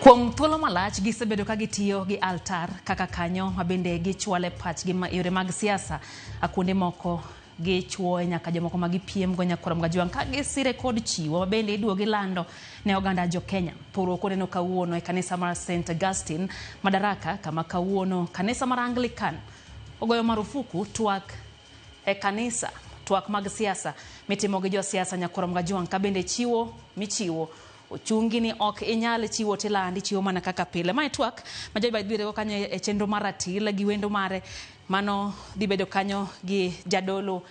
Kuom thuolo malach gisebedo ka gitiyo gi altar kaka kanyo mabende gichwale pach gi yore mag siasa kuonde moko gichwoe nyaka jomoko magipiem go nyakoro mgajuang ka gisire kod chiwo mabende iduo gilando ne oganda jo Kenya. Puro koneno kawuono e kanisa mar St. Augustine Madaraka kama kawuono kanisa mar Anglican ogoyo marufuku twak e kanisa twak mag siasa mitimo gi jo siasa nyakoro mgajuang ka bende chiwo michiwo ochungi ni ok inyal chiwo tilandi chiwo mana kaka pile. Mae twak ma joba biro kanyo e chenro maratile gi wendo mare mano dibedo kanyo gi jadolo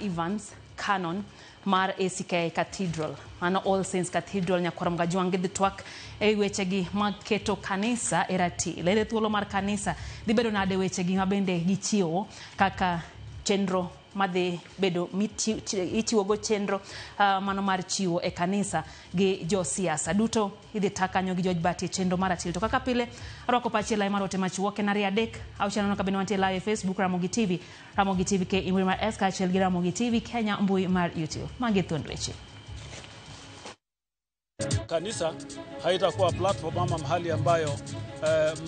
Evans Canon mar ACK Cathedral mano All Saints Cathedral nyakoro mgajuang gi twak e weche gi maketo kanisa e ratile. Le thuolo mar kanisa dibedo nade weche gi mabende gichiwo kaka chenro madhi bedo ichiwo go chenro mano mar chiwo e kanisa gi jo siasa duto idhi takanyo gi George Bati chenro mar atil to kaka pile roko pachi lai marote machuoke na riadek au channel ka beno wantie live Facebook Ramogi TV ke imwe mar SK chel gi Ramogi TV Kenya mbui mar YouTube magi thondweche. Kanisa haitakuwa platform ama mahali ambayo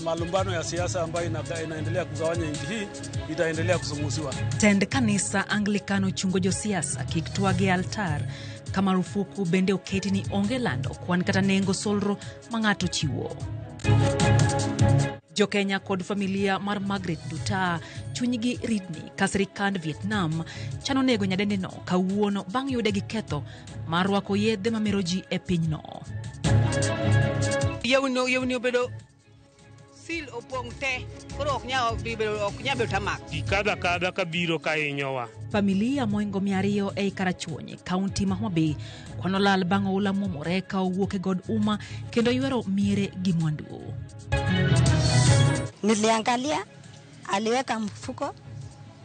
malumbano ya siasa ambayo inaendelea kugawanya nchi hii itaendelea kusumuziwa. Tend kanisa Anglikano chungo jo siasa kiktwage altar kama rufuku bende oketi ni onge lando kwan kata nengo solro mangato chiwo. Jo Kenya kod familia mar Margaret Duta chunygi ridni kasrikand Vietnam chano nego nyadende no kawuono bang' yude gi ketho mar rwako yedhe mamero ji e pinyno. Yewni obedo sil opong' te koro ok nyal tamak. Kada ka biro ka inyowa. Familia moingo 200 ei Karachuonyo kaunti ma Homa Bay kwano lal bang' oula momore ka owuok e god uma kendo ywero miere gi mwandu. Niliangalia aliweka mfuko,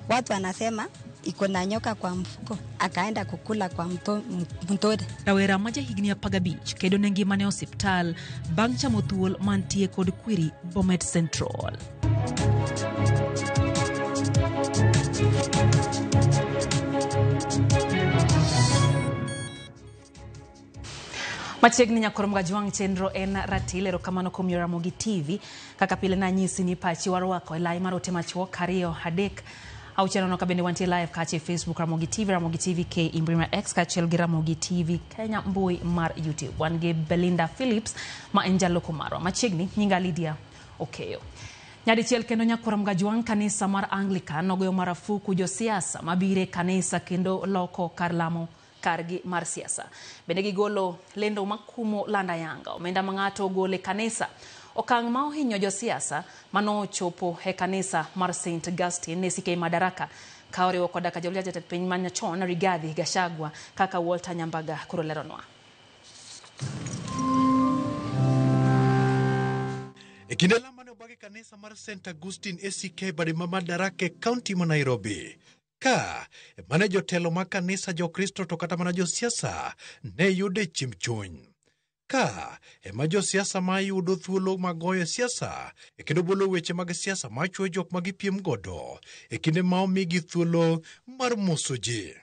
watu wanasema iko na nyoka kwa mfuko, akaenda kukula kwa mtode. Rawera maja higni 15 kedo ne ngimane e osiptal bang' chamo thuol mantie kod kwiri Bomet Central. Machiegni nyakoro mgajuang chenro en ratile rokamano kuom Ramogi TV kaka pile na nyisi ni pachi warwako lai marote machuo kariyo adek au channel no kabende wantie live kache Facebook Ramogi TV ke imbrima X kachel gi Ramogi TV Kenya mbui mar YouTube wange Belinda Phillips ma enjalo kumaro machiegni nyinga Lydia Okeyo. Nyadi chiel kendo nyakoro mgajuang kanisa mar Anglican ogoyo marufuku jo siasa mabire kanisa kendo loko karlamo kargi mar siasa. Bende gigolo lendo makumo landa yanga omenda mangato gole kanisa okang' ma ohinyo jo siasa mano chopo he kanisa mar St. Augustine ne ACK Madaraka kaore okoda ka jolja jatend piny manya chon Rigathi Gachagua kaka Walter Nyambaga kuro leronwa. Ekinde lamane obagi kanisa mar St. Augustine ACK badi Madaraka County ma Nairobi ka mane jotelo ma kanisa jo Kristo to kata mana jo siasa ne yude chimchuny ka ema jo siasa ma yudo thuolo magoyo siasa kendo bolo weche mag siasa ma chwo jok magipiem godo kinde ma omigi thuolo mar mosoji.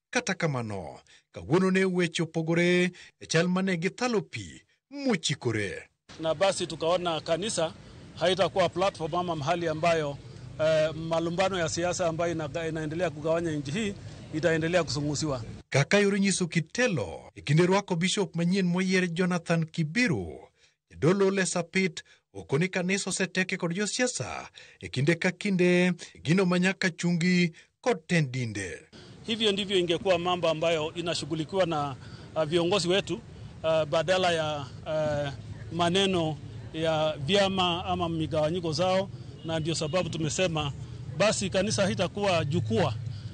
Kata kamano kawuono ne weche opogore chal mane githalo pi mochikore na basi tukaona kanisa haitakuwa platform ama mahali ambayo malumbano ya siasa ambayo inaendelea kugawanya nchi hii itaendelea kusumuziwa. Kaka yoro nyiso kitelo kinde rwako bishop manyien moyier Jonathan Kibiru jadolo Lesapit okoni kanisa oseteke kod jo siasa kinde ka kinde gino manyaka chungi kod tendinde. Hivyo ndivyo ingekuwa mambo ambayo inashughulikiwa na viongozi wetu badala ya maneno ya vyama ama migawanyiko zao, na ndio sababu tumesema basi kanisa hitakuwa jukwaa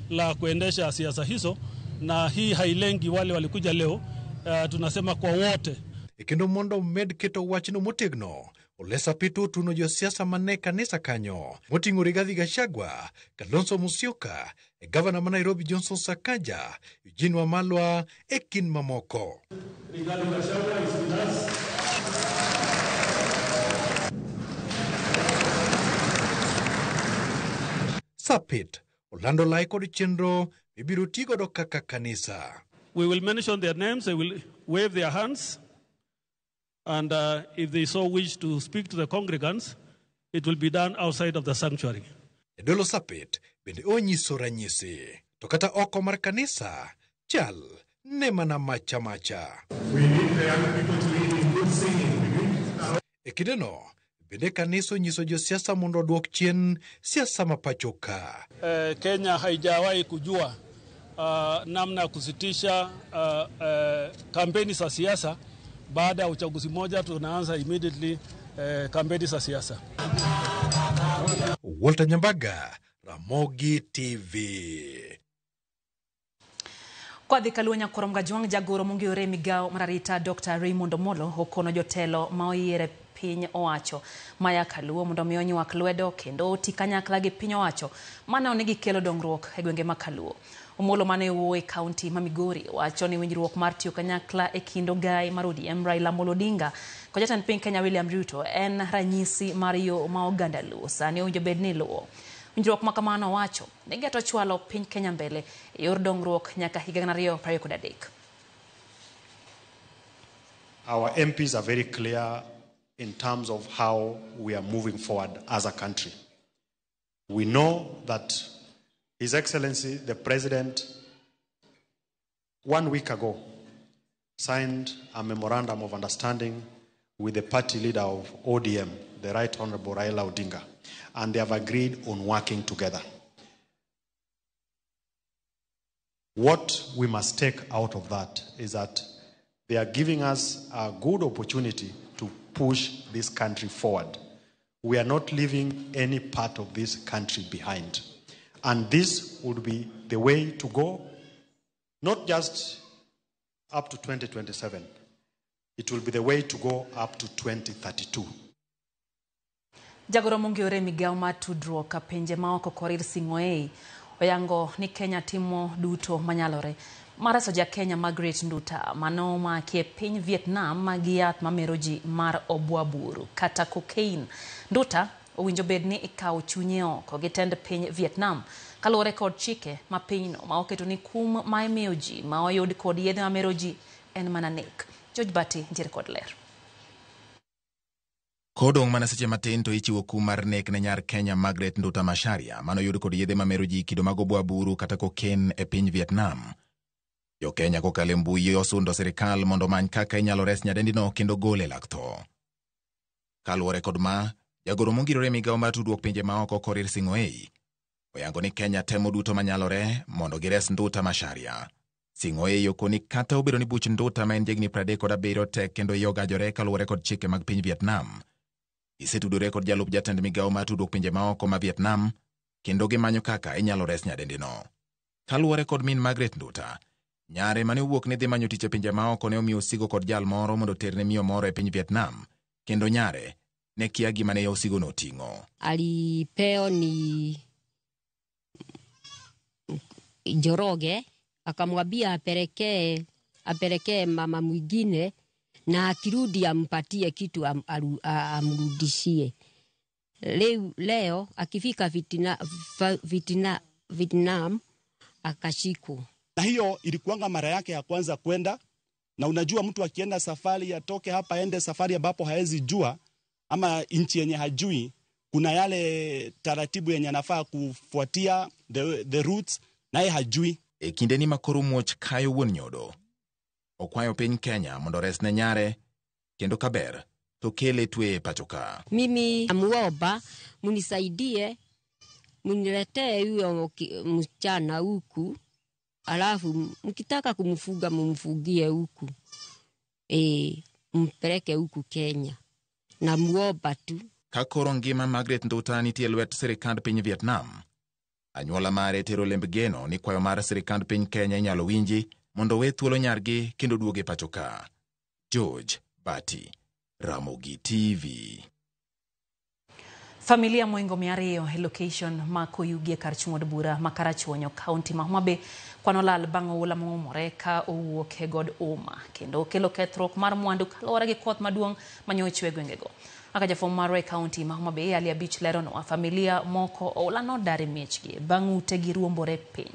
la kuendesha siasa hizo, na hii hailengi wale walikuja leo, tunasema kwa wote. Kendo mondo med keto wachno motegno Lesapit tuno jo siasa mane kanisa kanyo moting'o Rigathi Gachagua, Kalonzo Musyoka, gavana ma Nairobi Johnson Sakaja, Eugene Wamalwa kin mamoko. Rigathi Gachagua is with us. Sapit Orlando lai kod chenro ibiro tigodo kaka kanisa. We will mention their names, they will wave their hands And if they so wish to speak to the congregants, it will be done outside of the sanctuary. Dolo Sapit bende onyiso ranyisi. To kata oko mar kanisa, chal ne mana macha. We need the young people to lead in good singing. E kideno, bende kanisa onyiso josiasa mondo duok chien siasa mapachoka. Kenya haijawahi kujua namna ya kusitisha kampeni za siasa. Baada ya uchaguzi moja tunaanza immediately kampeni za siasa. Walter Nyambaga, Ramogi TV. Kwa dhikalunya koromga juang jagoro mungiore migao mararita Dr. Raymond Omolo hokono jotelo maoyiere piny owacho maya kaluo mondo mionyi wak lwedo kendo tikanyakla gi piny owacho mana onegi kelo dongruok e gwenge makaluo. Omolo mane wuoyo e kaunti ma Migori wacho ni winjruok mar tiyo kanyakla e kindo gai mar ODM Raila Amolo Odinga kod jatend piny Kenya William Ruto en ranyisi mar yo ma oganda luo sani owinjo bed ni luwo. Winjruok ma kamano wacho ni geto chwalo piny Kenya mbele e yor dongruok nyaka higa 2023. Our MPs are very clear in terms of how we are moving forward as a country. We know that His Excellency, the President, 1 week ago, signed a memorandum of understanding with the party leader of ODM, the Right Honorable Raila Odinga, and they have agreed on working together. What we must take out of that is that they are giving us a good opportunity to push this country forward. We are not leaving any part of this country behind. And this would be the way to go, not just up to 2027. It will be the way to go up to 2032. Jagoro mungiore migao matudruok kapenje maoko Korir Sing'oei oyango ni Kenya timo duto manyalore. Mara soja Kenya Margaret Nduta manoma kie piny Vietnam magiat mameroji mar obwaburu kata cocaine. Nduta owinjo bedni ikawo chunye oko gi tend piny Vietnam kaluwore kod chike ma pinyno ma oketo ni kum ma imiyo ji ma oyud kod yedhe mameroji en mana nek. George Bati ntiere kod ler. Kodong mana seche matin to ichiwo kum mar nek ne nyar Kenya Margaret Nduta Macharia manoyud kod yedhe mameroji kido mag obwaburu kata cocaine e piny Vietnam. Jo Kenya kokalo e mbui osundo sirikal mondo many kaka inyalo res nyadendino kendo gole lak tho. Kaluwore kod ma, jagoro mongirore migao mar tudruok pinje maoko Korir Sing'oei oyango ni Kenya temo duto manyalore mondo gires Nduta Macharia. Sing'oei okoni kata obedo ni buch Nduta ma en jegni 37 tek kendo yogajore kaluwore kod chike mag piny Vietnam. Isetudore kod jalup jatend migao mar tudruok pinje maoko ma Vietnam kendo gimanyo kaka inyalo res nyadendino. Kaluwore kod min Margaret Nduta, nyare mane owuok ni dhi manyo tich e pinje maoko ne omiyo osigo kod jal moro mondo terne miyo moro e piny Vietnam, kendo nyare ne kia gima ne osigo noting'o. Alipeo ni Njoroge akamwambia apelekee mama mwingine na akirudi ampatie kitu amrudishie. Leo akifika Vietnam akashikwa. Na hiyo ilikuanga mara yake ya kwanza kwenda, na unajua mtu akienda safari atoke hapa aende safari ambapo haezi jua ama nchi yenye hajui, kuna yale taratibu yenye anafaa kufuatia the routes naye hajui. E kinde ni makoro muoch kayo wuon nyodo, okwayo piny Kenya mondo res ne nyare kendo kaber to kele twe pachoka. Mimi amuomba munisaidie, muniletee huyo msichana huku, alafu mkitaka kumfuga mumfugie huku, mpeleke huku Kenya. Na muomba tu. Kakoro ngima Margaret Nduta nitie lwet sirikand piny Vietnam. Anyuola mare tero lemb geno ni kwayo mar sirikand piny Kenya inyalo winji mondo we thuolo nyargi kendo duoge pachoka. George Bati, Ramogi TV. Familia moingo 200 e location ma Koyugi e kar chung'od bura ma Karachuonyo kaunti ma Homa Bay kwanolal bang' oula mong'umore ka owuok e god Uma kendo kelo kethruok mar mwandu kaluwore gi koth maduong' manyo chwe gwengego. Aka jafwambo marwa e kaunti ma Homa Bay Ali Abich leronwa familia moko oula nodar e miechgi bang' utegi ruombore piny.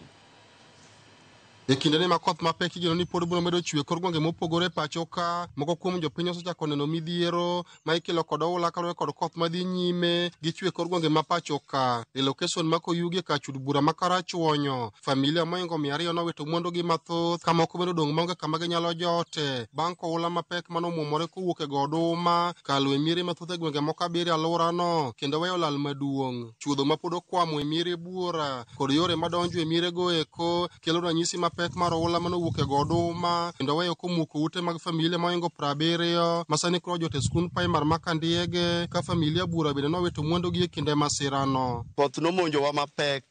E kinde ne makoth mapek igeno ni pod biro medo chwe kor gwenge mopogore pacho ka moko kuom jopiny osechako neno midhiero ma ikelo kod oula kaluwore kod koth madhi nyime gi chwe kor gwenge ma pacho ka. E location ma Koyugi ka chud bura ma Karachuonyo, familia moingo 200 nowito mwandugi mathoth ka moko bende odong' maonge kama ginyalo jote bang' koula mapek manomwomore kowuok e goduma kalo e miere mathoth e gwenge moko abiriyo alworano kendo weyo lal maduong'. Chuodho ma pod okwamo e miere buora kod yore madonjo e mierego eko kelo ranyisi mapek mar oula manowuok e goduma kendo weyo komuko ute mag familia moingo 70 ma sani koro jot e skund primar ma Kandiege ka familia buora bende nowito mwandugi e kinde masirano. Koth nomonjowa mapek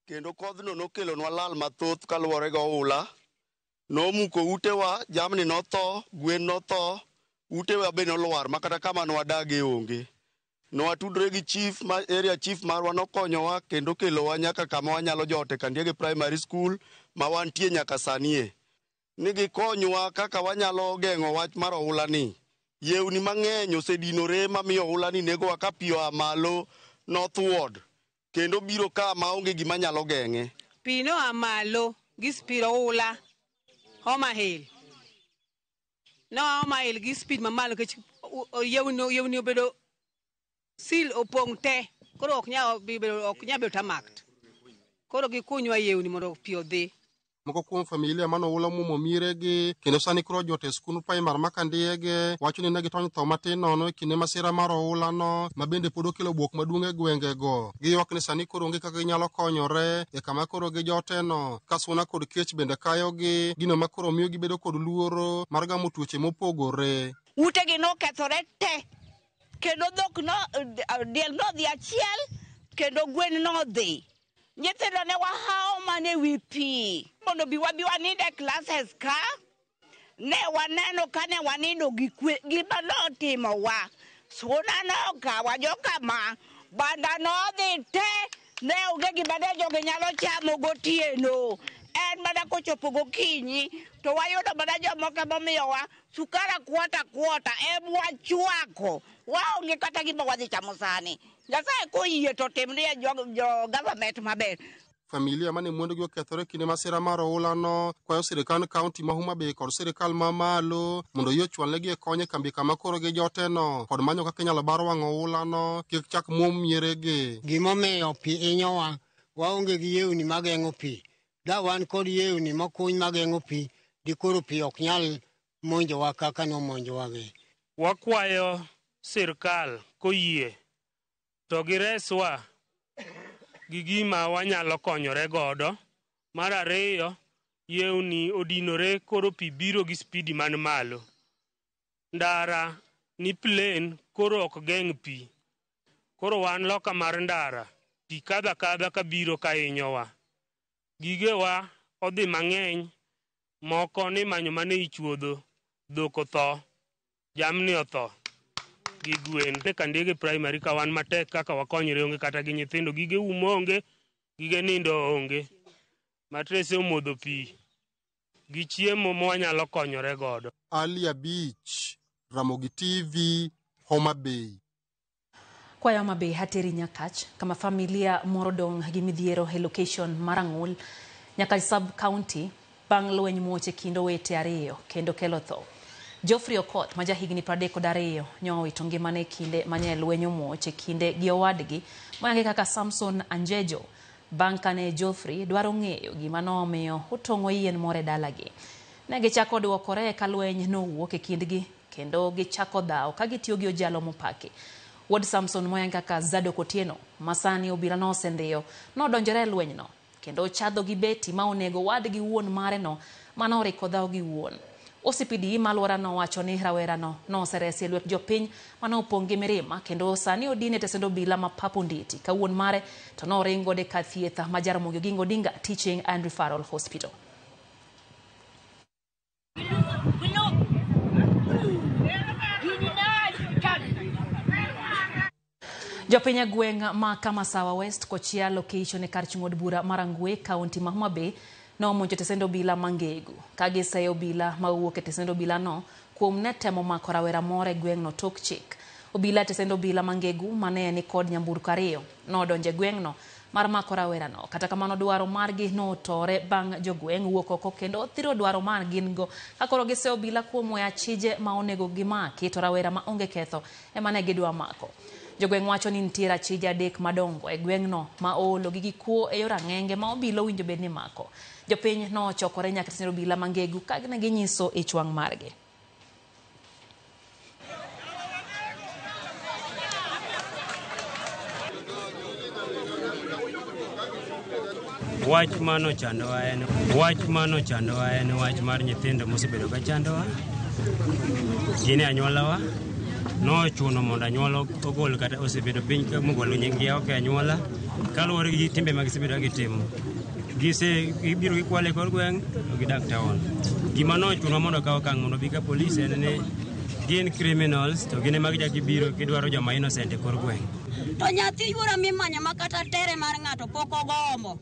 kendo kodhno nokelonwa lal mathoth kaluwore gi oula. Nomuko utewa, jamni notho, gwen notho, utewa be nolwar makata kama nwadage onge. Nwatudre gi chief area chief marwa nokonyowa kendo kelowa nyaka kama wanyalo jote Kandiege Primary School ma wantie nyaka sanie. Nigi konywa kaka wanyalo geng'o wach mar oula ni. Yewni mang'eny osedinore mamiyo oula ni negowa ka pi oa malo northward kendo biro ka maonge gima nyalo geng'e. Pi noa malo gi speed oula Homa Hill. Homa Hill gi speed mamalo kech yewni obedo sil opong' te koro ok nya bedo tamakt. Koro gikunywa yewni mondo pi odhi. Moko kuom familia mano oula muomo miregi kendo sani koro jot e skund primar ma Kandiege wacho ni ne gitony tho matin nono e kinde masira mar oulano ma bende pod okelo buok maduong' e gwengego. Giywak ni sani koro onge kaka ginyalo konyore e kama koro gijoteno ka suna kod kech bende kayogi, gino ma koro miyo gibedo kod luoro mar gamo tuoche mopogore. Utegi nokethore te kendo dhok diel nodhi achiel kendo gwen nodhi. Nyithindo ne wahao mane wi pi mondo biwa ninde classes ka ne waneno ka ne wanindo gima notimowa suna nokawa jokama banda nodhi te ne onge gima ne jogi nyalo chamo gotieno. En mana kochopo gokinyi to wayudo mana jomoko momiyowa sukara kwota wachwako waonge kata gima wadhi chamo sani. Nyasaye koyie to timne jo government maber. Familia mane mwandugi okethore kinde masira mar oulano kwayo sirikal kaunti ma Homa Bay kod sirikal ma malo mondo yochwanlegi e konye kambi kama koro gi joteno kod manyo kaka inyalo bar wang'o oulano kik chak muom mieregi. Gimomiyo pi inyowa waonge gi yewni mageng'o pi. Da wan kod yewni mokuny mageng'o pi dikoro pi ok nyal monjowa kaka nomonjowa gi. Wakwayo sirikal koyie to gireswa gi gima wanyalo konyore godo. Mar ariyo, yewni odinore koro pi biro gi spidi man malo. Ndara ni plain koro ok geng' pi. Koro wan loka mar ndara pi kadha ka biro ka inyowa. Gigewa odhi mang'eny, moko ni manyo mane ichuodho, dhok otho, jamni otho gi gwen. Kandiege Primary ka wan matek kaka wakonyre onge kata gi nyithindo, gige umo onge, gige nindo onge, matrese omodho pi gi chiemo mwanyalo konyore godo. Alia Beach, Ramogi TV, Homa Bay. Kwa Homa Bay hateri Nyakach kama familia moro dong' gi midhiero e location Marang'ul Nyakach sub county bang' lweny muoche kindo wete ariyo kendo kelo tho. Geoffrey Okoth maja higni 32 nyowito ngimane kinde manye lwenyo muoche kinde gi owadgi moyange kaka Samson Anjejo bang' kane Geoffrey dwaro ng'eyo gima nomiyo otong'o yien more dalagi. Ne gichako duokore ka lweny nowuok e kindgi kendo gichako dhaw ka gitiyo gi ojalo mopaki. Wod Samson moyange kaka Zadok Otieno masani obila nosendhiyo nodonjore e lwenyno kendo chadho gi beti ma onego wadgi wuon mare no manoriko dhaw gi wuon. OCPD malwara no wacho ni rawera no noseresi e lwet jopiny manopong' gi mirima kendo sani odine tesendo bila ma Papo Nditi ka wuon mare to noringo de ka thietha ma Jaramogi Oginga Odinga Teaching and Referral Hospital. Jopiny gweng' ma Kamasawa West kochia location e kar chung'od bura Marang'we kaunti ma Homa Bay no monjo tesendo bila Mangegu kagi sayo bila mawuok e tesendo bila no kuom ne temo mako rawera more gweng' no tok chik. Obila tesendo bila Mangegu mane ni kod nyamburko ariyo no donje gweng' no mar mako rawerano. Kata kamano dwaro margi notore bang' jogweng' wuok oko kendo thiro dwaro mar gin go kakoro gise obila kuom we achije ma onego gimaki to rawera ma onge ketho ema ne gidwa mako. Jogweng' wacho ni nitie achije 3 madongo e gweng'no ma oolo gi gikuo e yor ang'enge ma obila winjo bed ni mako. Jopiny nochokore nyaka tend obila mangegu ka ginyiso ich wang' margi. Wach mano chandowa en wach mar nyithindo mosebedo ka chandowa. Gine anyuolawa nochuno mondo anyuola ogol kata osebedo piny ka mogolo nyingi oko e anyuola kaluwore gi timbe mag gisebedo gitimo. Gibiro gikwale kor gweng' to gidak town. Gima nochuno mondo kaw okang' mondo bi ka polisi en ni gin criminals to gin mag gibiro gidwaro joma innocent e kor gweng'. To nyathi yuora mimanya makata tere mar ng'ato pok ogombo.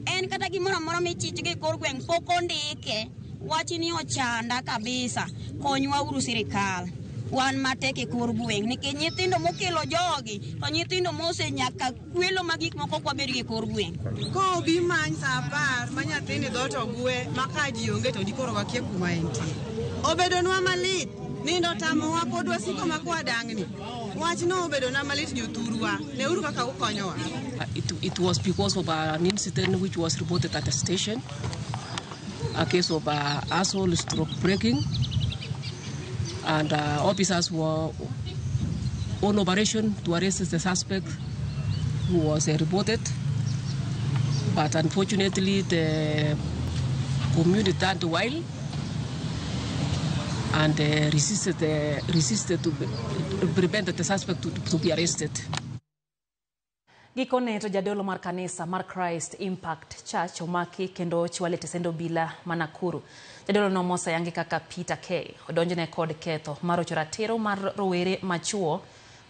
En kata gimoro amora michich gi kor gweng' pok ondike. Wach ni ochanda kabisa. Konywa uru sirikal. Wan matek e kor gweng' nikech nyithindo mokelo jogi to nyithindo mose nyaka kwelo magik moko kwa bed gi kor gweng'. Ko gimany sa 10 ma nyathini dhoot ogwe maka ji onge to dikoro wakia kuma entie. Obedonwa malit. Nindo tamowa pod wasiko makwa dang'ni. Wach no obedona malit jothurwa. Ne uru kaka ukonyowa. It was because of an incident which was reported at the station. A case of assault stroke breaking. And officers were on operation to arrest the suspect who was reported. But unfortunately, the community turned wild and resisted to prevent the suspect to be arrested. Gikone to jadolo mar kanisa mar Christ Impact Church omaki kendo chwale tesendo bila Manakuru. Jadolo no mosa yangi kaka Peter K. Odonjene kod ketho mar ratiro mar rowere machuo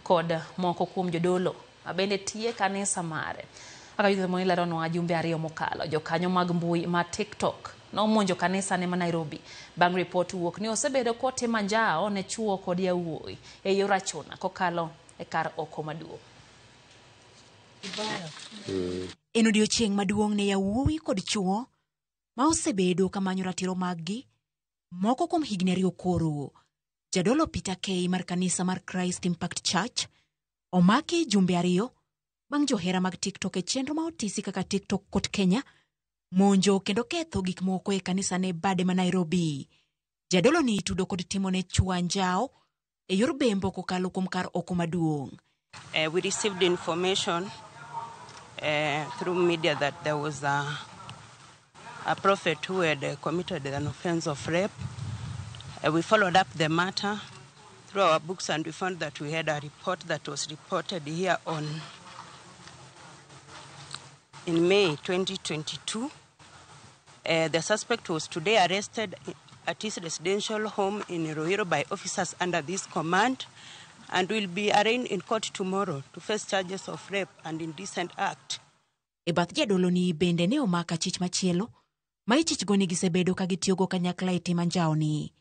kod moko kuom jodolo. Abende tie kanisa mare. Akayudo monila rono ajumbe 2 mokalo. Jokanyo mag mbui ma TikTok no monjo kanisa ne ma Nairobi. Bang report wuok ni osebedo kote manjao ne chuo kod yawuoyi e yor achuna kokalo e kar oko maduong'. En odiochieng' maduong' ne yawuoyi kod chuo ma osebedo kamanyo ratiro maggi moko kuom higni 2 koro. Jadolo Peter K mar kanisa mar Christ Impact Church omaki jumbe 2 bang' johera mag TikTok e chenro ma otisi kaka TikTok kot Kenya monjo kendo ketho gik moko e kanisa ne bade ma Nairobi. Jadolo ni tudo kod timo ne chuanjao e yor bembo kokalo kuom kar oko maduong'. We received information through media that there was a prophet who had committed an offense of rape. We followed up the matter through our books and we found that we had a report that was reported here in May 2022. The suspect was today arrested at his residential home in Rohiro by officers under this command and will be arraigned in court tomorrow to face charges of rape and indecent act. E bath jadolo ni bende ne omaka chich machielo ma ichich goni gisebedo ka gitiyogo kanyakla e timanjao ni.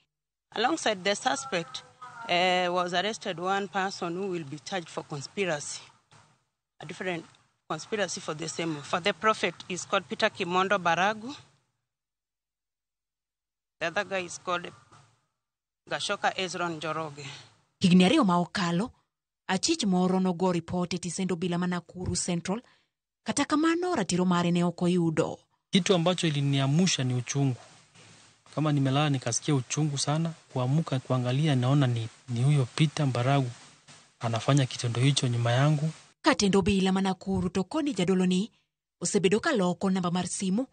Alongside the suspect was arrested one person who will be charged for conspiracy, a different conspiracy for the same. For the prophet is called Peter Kimondo Baragu. The other guy is called Gashoka Ezron Joroge. Higni 2 ma okalo, achich moro nogo report e tisendo bila Manakuru Central, kata kamano ratiro mare ne okoyudo. Kitu ambacho iliniamusha ni uchungu. Kama nimelala nikasikia uchungu sana, kuamuka kuangalia naona ni huyo Peter Baragu anafanya kitendo hicho nyuma yangu. Katendo bila Manakuru tokoni jadolo ni osebedo ka loko namba mar simu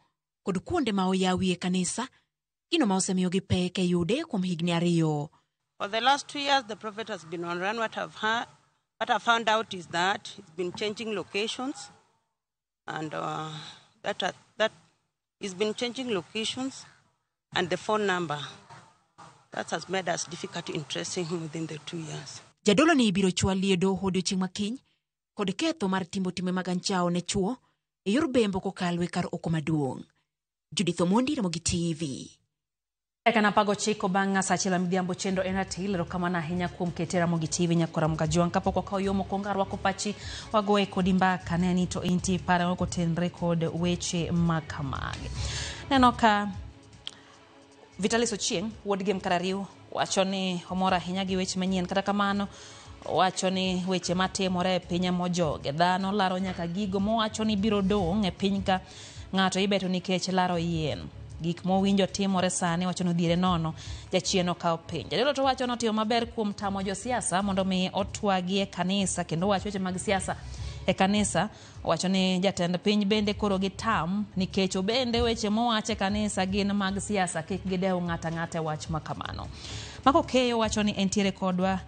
kod kuonde ma oyawi e kanisa kino ma osemiyo gi peke yude kuom higni 2. For the last 2 years, the prophet has been on run. What I've found out is that he's been changing locations, and that he's been changing locations and the phone number. That has made us difficult in tracing him within the 2 years. Jadolo ni biro chwalie doho odiochieng' makiny kod ketho mar timo time maganchao ne chuo e yor bembo kokalo e kar oko maduong'. Judith Omondi, Ramogi TV. Ekana pago chiko banga sachila midhiambo chendo enatil rokamana hinya kuom ketera mogi TV nyakora mgajuan kapo kwa kayomo kongarwa kopachi wagoe kodimba kaneni to inti para wako tenre kod weche makamage. Nenoka Vitalis Ochieng wuod game karariu wachoni homora hinya gi weche manyien kata kamano wachoni weche matimore e piny mojoge dhano laro nyaka gigo mowachoni biro dong e piny ka ng'ato ibeto nikech laro yien gik mowinjo timore sani wachono dhiere nono jachieno kao piny jadolo to wachono tiyo maber kuom tamo jo siasa mondo mi otwagi e kanisa kendo wacho weche mag siasa e kanisa wachoni jatend piny bende koro gitam nikech obende weche mowache kanisa gin mag siasa kik gidew ng'ata wach makamano mako keyo wachoni entiere kodwa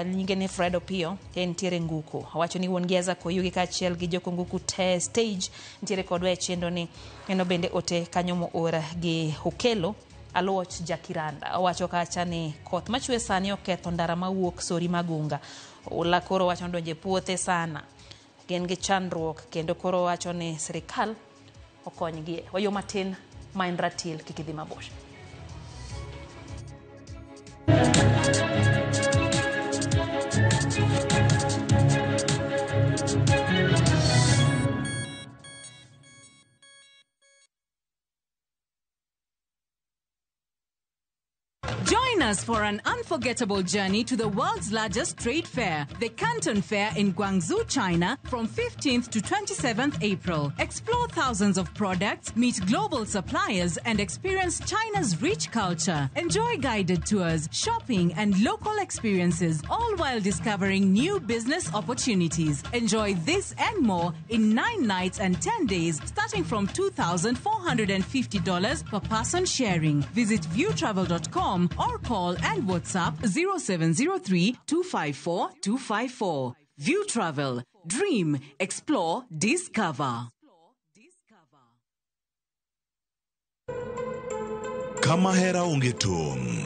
nyingene Fredo Pio entiere nguku wachoni wuon giaza koyugi kachiel gi joko nguku te stage entiere kodwa e chendo ni eno bende ote kanyomo ora gi Hokelo Aluoch Jakiranda wacho kacha ni koth machwe sani oketho ndara mawuok Sori Magunga ula koro wacho donje puothe sana gen gi chandruok kendo koro wacho ni serikal okonygi wayo matin maindratil kikidhi mabor. Join us for an unforgettable journey to the world's largest trade fair, the Canton Fair in Guangzhou, China, from 15th to 27th April. Explore thousands of products, meet global suppliers, and experience China's rich culture. Enjoy guided tours, shopping, and local experiences, all while discovering new business opportunities. Enjoy this and more in 9 nights and 10 days, starting from $2,450 per person sharing. Visit viewtravel.com or call and WhatsApp 0703-254-254. View Travel. Dream, explore, discover. Kama hera onge tong'.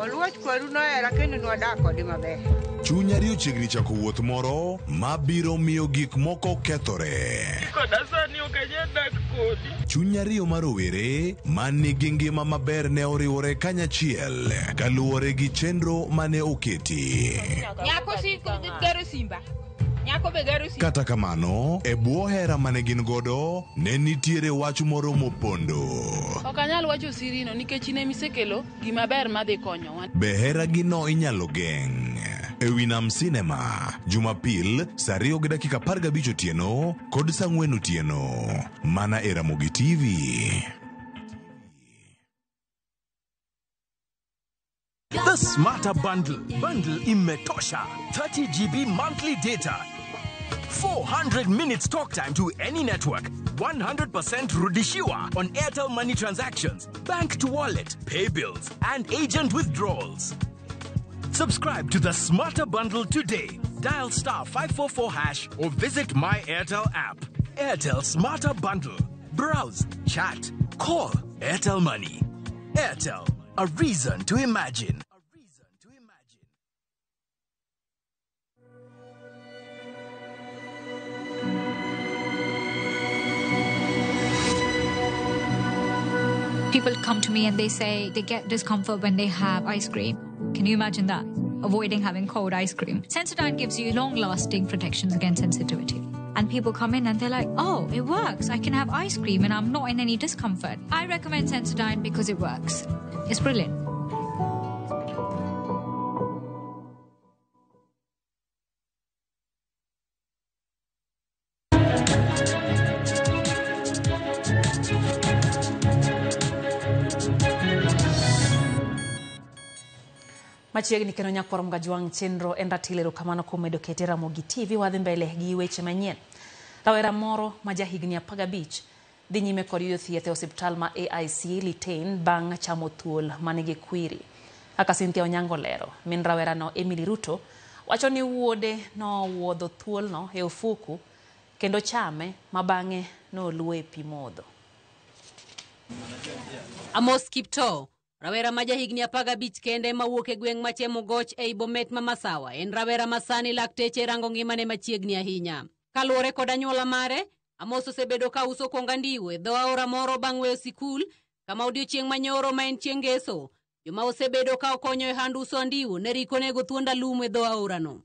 Oluoch kwaru no era kendo nwadak kode maber. Chunya riyo chiegni chako wuoth moro mabiro miyo gik moko kethore. Koda sani okanye dak kodi. Chunya riyo marowere manigi ngima maber ne oriwore kanyachiel kaluwore gi chenro mane oketi. Nyako si gero simba. Kata kamano, e bwo hera mane gin godo, ne nitiere wach moro mopondo. Okanyal wacho sirino nikech ne misekelo gima ber madhi konyo. Be hera gino inyalo geng'. E Winam Cinema, Jumapil, saa 2:15 otieno, kod saa 4 otieno. Mana e Ramogi TV. The Smarter Bundle. Bundle imetosha. 30 GB monthly data. 400 minutes talk time to any network. 100% rudishiwa on Airtel Money transactions, bank to wallet, pay bills, and agent withdrawals. Subscribe to the Smarter Bundle today. Dial *544# or visit My Airtel app. Airtel Smarter Bundle. Browse, chat, call. Airtel Money. Airtel. A reason to imagine. People come to me and they say they get discomfort when they have ice cream. Can you imagine that? Avoiding having cold ice cream. Sensodyne gives you long-lasting protection against sensitivity. And people come in and they're like, oh, it works. I can have ice cream and I'm not in any discomfort. I recommend Sensodyne because it works. It's brilliant. Machiegni keno nyakoro mgajuang chenro endatilero kamano kumedo kete Ramogi TV wadhi mbele gi weche manyien. Rawera moro ma jahigni 15 dhi nyime kod yudo thieth e osiptal ma AIC Litein bang' chamo thuol manigi kwiri. Kaka Cynthia Onyango lero, min rawera no Emily Ruto wacho ni wuode no wuodho thuol no e ofuku kendo chame mabang'e no luwe e pi modho. Amos Kipto, rawera ma jahigni 15 kende mawuok e gweng' ma Chemogoch ei Bomet ma Masawa, en rawera masani lakteche rango ngimane machiegni ahinya. Kaluwore kod anyuola mare, Amos osebedo ka uso konga ndiwo e dho aora moro bang' weyo sikul kama odiochieng' manyoro ma en chieng' ngeso, joma osebedo ka okonyo e hand uso andiwo ne riko nego thuonda lum e dho aorano.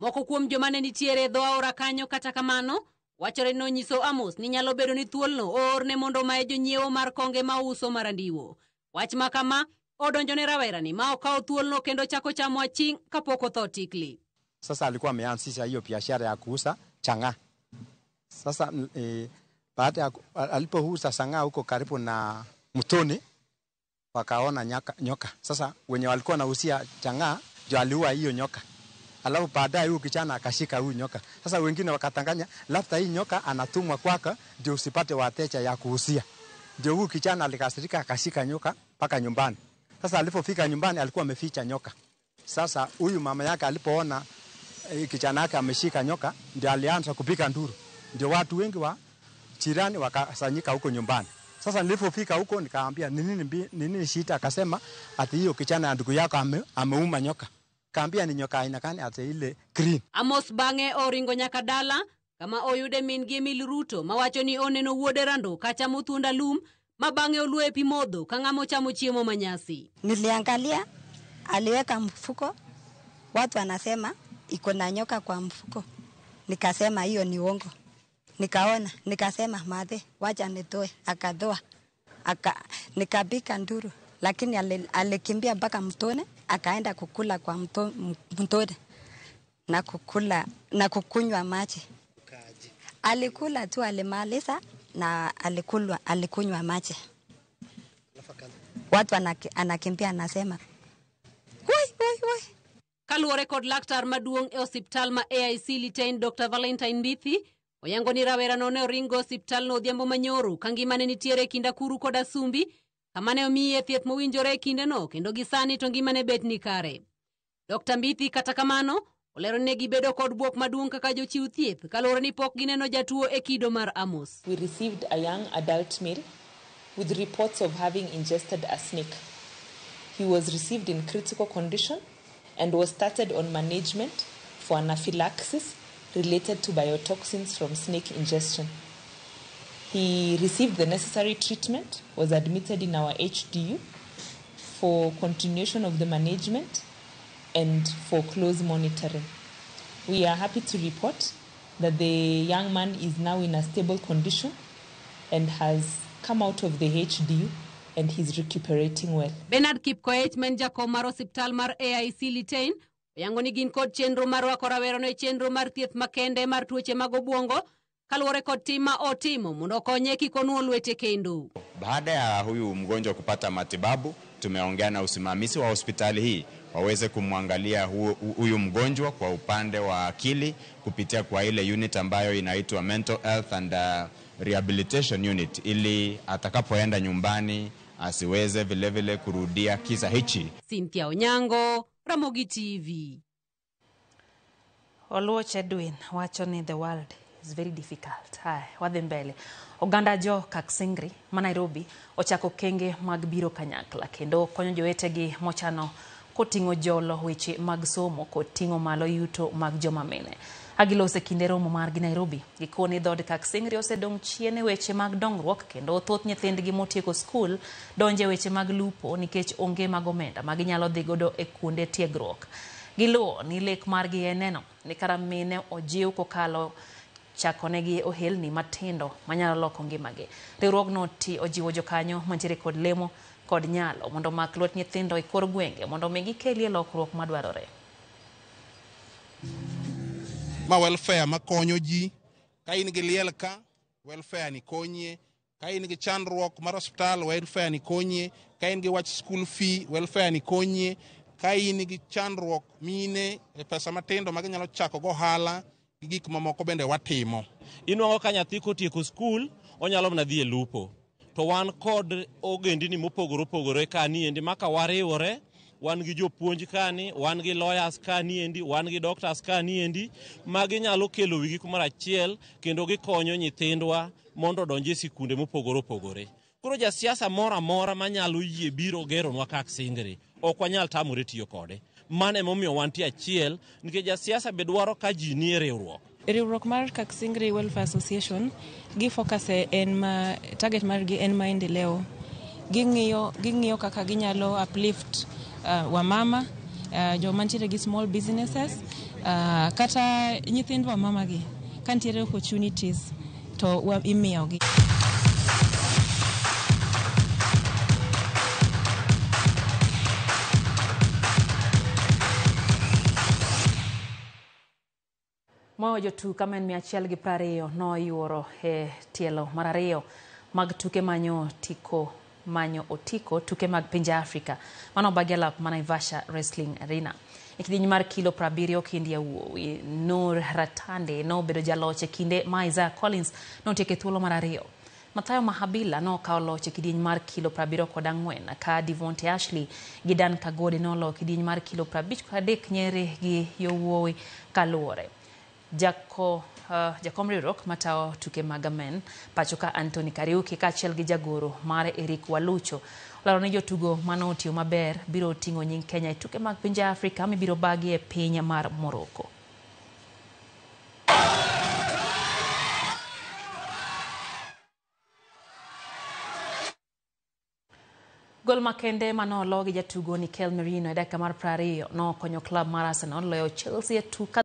Moko kuom joma ne nitiere e dho aora kanyo kata kamano, wachore no nyiso Amos ni nyalo bedo ni thuolno oorne mondo mae jonyiewo mar konge ma uso mar andiwo. Wach ma kama odonjo ne rawerani ma okawo thuolno kendo chako chamo aching' kapok otho tikli. Sasa alikuwa ameanzisha hiyo biashara ya kuuza chang'aa. Sasa baada ya alipouza chang'aa huko karibu na mtoni, wakaona nyoka. Sasa wenye walikuwa nausia chang'aa ndio aliua hiyo nyoka. Alafu baadaye huyu kijana akashika huyu nyoka. Sasa wengine wakatanganya, labda hii nyoka anatumwa kwaka ndio usipate wateja ya kuusia. Ndio huyu kijana alikasirika akashika nyoka mpaka nyumbani. Sasa alipofika nyumbani alikuwa ameficha nyoka. Sasa huyu mama yake alipoona kijana yake ameshika nyoka, ndio alianza kupiga nduru. Ndio watu wengi wa jirani wakasanyika huko nyumbani. Sasa nilipofika huko nikaambia nini shida, akasema ati hiyo kijana ya ndugu yako ameuma nyoka. Kaambia ni nyoka aina gani, ati ile green. Amos bange oringo nyaka dala kama oyude min gi Emil Ruto mawacho ni oneno wuode rando kachamo thunda lum ma bange olue pi modho ka ng'amo chamo chiemo manyasi. Niliangalia aliweka mfuko, watu wanasema iko na nyoka kwa mfuko. Nikasema hiyo ni uongo. Nikaona, nikasema madhe wacha nitoe, akadoa. Nikabika nduru, lakini alikimbia mpaka mtoni, akaenda kukula kwa mtoni na kukunywa maji. Alikula tu, alimaliza na alikunywa maji. Watu anakimbia anasema woi. Kaluore kod laktar maduong' e osiptal ma AIC Litein Dr. Valentine Mbithi, oyango ni rawera no ne oringo osiptal no odhiambo manyoro ka ngimane nitiere kinda kuru kod Asumbi, kama ne omiye thieth mowinjore e kinde no kendo gisani to ngimane bet ni kare. Dr. Mbithi kata kamano olero ne gibedo kod buok maduong' kaka jochiw thieth kaluore ni pok gineno jatuo e kido mar Amos. We received a young adult male with reports of having ingested a snake. He was received in critical condition and was started on management for anaphylaxis related to biotoxins from snake ingestion. He received the necessary treatment, was admitted in our HDU for continuation of the management and for close monitoring. We are happy to report that the young man is now in a stable condition and has come out of the HDU and he's recuperating well. Bernard Kipkoech men jakom mar osiptal mar AIC Litein oyango ni gin kod chenro mar rwako rawerano e chenro mar thieth makende mar tuoche mag obwongo kaluore kod tim ma otimo mondo okonye kik onuo lwete kendo. Baada ya huyu mgonjwa kupata matibabu, tumeongea na usimamizi wa hospitali hii waweze kumwangalia huyu mgonjwa kwa upande wa akili kupitia kwa ile unit ambayo inaitwa Mental Health and Rehabilitation Unit, ili atakapoenda nyumbani asiweze vile kurudia kisa hichi. Cynthia Onyango, Ramogi TV. Oluoch Edwin wacho ni the world is very difficult. Hai, wadhi mbele. Oganda jo Kaksingri ma Nairobi ochako kenge mag biro kanyakla kendo konyo jowetegi mochano koting'o jolo weche mag somo kod ting'o malo yuto mag joma mine. Agilose kinde romo margi Nairobi gikoni dhod Kaksingri osedong' chien weche mag dongruok kendo thoth nyithindgi motieko skul donje weche mag lupo nikech onge mag omenda maginyalo dhi godo e kuonde tiegruok. Giluwo ni lek margi eneno ni kara mine ojiw kokalo chakonegi ohelni matindo manyalo loko ngimagi. Riwruogno ojiwo jokanyo mantiere kod lemo kod nyalo mondo mak lwet nyithindo e kor gwenge mondo migi kelie lokruok madwarore. Ma welfare makonyo ji, ka in gi liel ka, welfare ni konye, ka in gi chandruok mar hospital, welfare ni konye, ka in gi wach school fee, welfare ni konye, ka in gi chandruok mine e pesa matindo maginyalo chako go ohala gi gik mamoko bende watimo. Inwango ka nyathi kotieko skul onyalo mna dhi e lupo. To wan kod ogendini mopogore opogore kani endi maka wariwore, wan gi jopuonj kani, wan gi lawyers kani endi, wan gi doctors kani endi, magi nyalo kelo wigi kumoro achiel kendo gikonyo nyithindwa mondo donje sikunde mopogore opogore. Koro jasiasa moro amora manyalo yie biro geronwa Kaksingri, ok wanyal tamore tiyo kode. Mano emomiyo wantie achiel nikech jasiasa be dwaro ka ji nie riwruok. Riwruok mar Kaksingri Welfare Association gi focus target margi en maendeleo ging'iyo kaka ginyalo uplift wamama, jo mantiere gi small businesses, kata nyithind wamama gi kantiere opportunities to imiyogi. Moyo jotugo kamen 120 noyuoro e tielo mar ariyo mag tuke manyo otiko tuke mag pinje Afrika mano bagelap Naivasha Wrestling Arena. E kidieny mar kilo 70 kindi yawuowi Nur Ratande no bedo jaloch e kinde ma Isaiah Collins notieko thuolo mar ariyo. Mathayo Mahabila no kawo loch e kidieny mar kilo 74 ka Devonte Ashley gi Dan Kagode no lo kidieny mar kilo 53 nyere gi yawuowi kaluore. Jakom riwruok matao tuke mag men pachoka Anthony Kariuki kaachiel gi jagoro mare Eric Walucho olaro ne jotugo manotiyo maber biro ting'o nying Kenya e tuke mag pinje Afrika mibiro bagi e piny mar Morocco. Gol makende manolo gi jatugo Nikel Merino e dakika mar 20 no konyo klab mar Arsenal loyo Chelsea e tuka